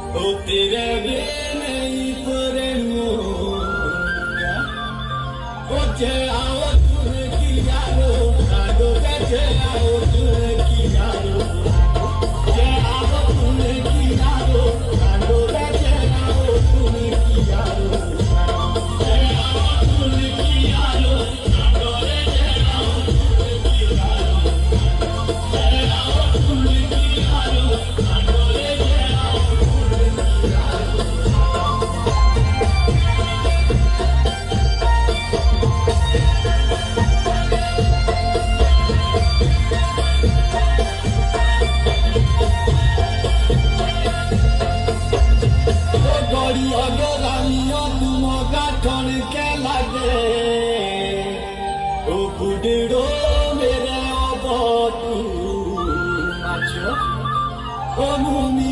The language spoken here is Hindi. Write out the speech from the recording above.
O तेरे बिना ही परनो O जे आओ तुझे कियारो आगो जे आओ तुझे कियारो जे आओ तुझे कियारो आगो जे आओ तुझे कियारो जे आओ तुझे कियारो आगो जे आओ तुझे कियारो जे आओ तुझे कियारो आगो जे आओ Gori agoramiyo tumo gathon ke lage O budiro mere obotu macho O mumi